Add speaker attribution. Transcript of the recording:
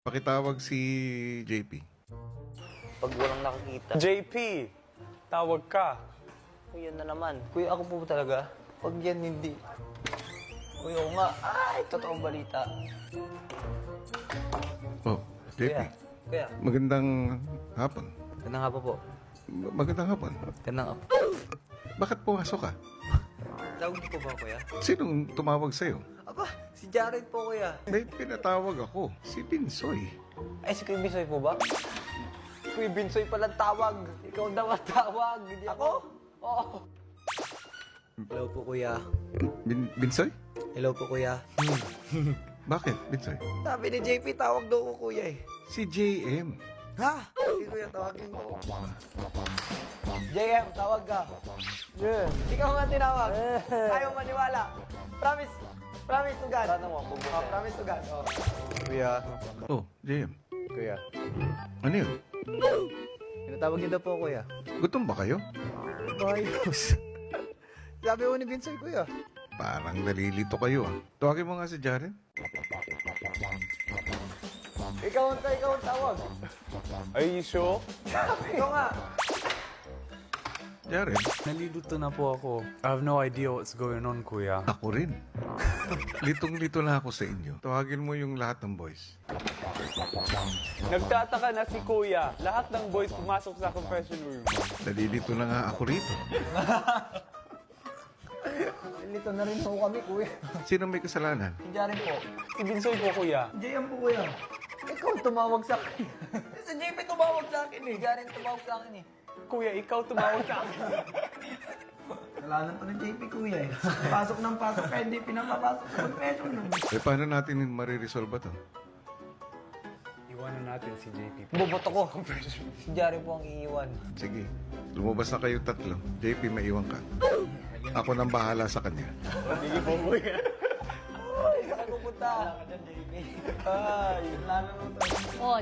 Speaker 1: Pakitawag si JP.
Speaker 2: Pag walang nakakita.
Speaker 3: JP, tawag ka.
Speaker 2: Kuya na naman. Kuya, ako po talaga. Pag yan, hindi. Kuya, oo nga. Ay, totoong balita.
Speaker 1: Oh, JP.
Speaker 2: Kuya, kuya.
Speaker 1: Magandang hapon.
Speaker 2: Gandang hapon po.
Speaker 1: Magandang hapon.
Speaker 2: Gandang hapon.
Speaker 1: Bakit pumasok ka?
Speaker 2: Tawag niyo po ba, kuya?
Speaker 1: Sinong tumawag sa'yo?
Speaker 2: Aba, si Jared po, kuya.
Speaker 1: May pinatawag ako. Si Binsoy.
Speaker 2: Ay, si Kuya Binsoy po ba? Si Kuya Binsoy palang tawag. Ikaw daw ang tawag. Hindi ako? Oo. Hello po, kuya.
Speaker 1: Binsoy?
Speaker 2: Hello po, kuya.
Speaker 1: Bakit, Binsoy?
Speaker 2: Sabi ni JP, tawag daw ko, kuya eh.
Speaker 1: Si JM.
Speaker 2: Ha? Hindi, kuya, tawagin ko. JM, tawag ka. Yeah. Ikaw nga tinawag. Ayaw maniwala. Promise. Promise to God. Ano mo? Promise to God. Oh. Kuya.
Speaker 1: Oh, JM.
Speaker 2: Kuya.
Speaker 1: Ano yun?
Speaker 2: Pinatawag niyo daw po, kuya.
Speaker 1: Gutom ba kayo?
Speaker 2: Ayos. Sabi mo ni Vincent, kuya.
Speaker 1: Parang nalilito kayo ah. Tawagin mo nga si Jaren.
Speaker 2: Ikaw ang tawag.
Speaker 3: Are you sure?
Speaker 2: Ikaw nga.
Speaker 1: Jaren,
Speaker 3: Nalilito na po ako. I have no idea what's going on, kuya.
Speaker 1: ako rin. Litong-lito na ako sa inyo. Tawagin mo yung lahat ng boys.
Speaker 3: Nagtataka na si kuya. Lahat ng boys pumasok sa confession room.
Speaker 1: Nalilito na nga ako rito.
Speaker 2: Lito na rin po kami, kuya.
Speaker 1: Sino may kasalanan?
Speaker 2: Si Jaren po.
Speaker 3: Si Binsoy po, kuya.
Speaker 2: JM po, kuya. Ikaw tumawag sa akin. Si JP tumawag sa akin eh. Jaren tumawag sa akin eh.
Speaker 3: Kuya, ikaw tumawag sa akin.
Speaker 2: Kalanan pa ng JP, kuya eh. Pasok ng pasok kaya hindi pinapapasok sa confession room.
Speaker 1: Eh, paano natin mariresolve ba to?
Speaker 3: Iwanan natin si JP.
Speaker 2: Boboto ko. Si Jaren po ang iiwan.
Speaker 1: Sige, lumabas na kayo tatlo. JP, may iwan ka. Ako nang bahala sa kanya.
Speaker 3: Sige po, kuya.
Speaker 2: Ay, saan pupunta? Wala ka dyan, JP. Ay, wala naman to.
Speaker 4: Oh,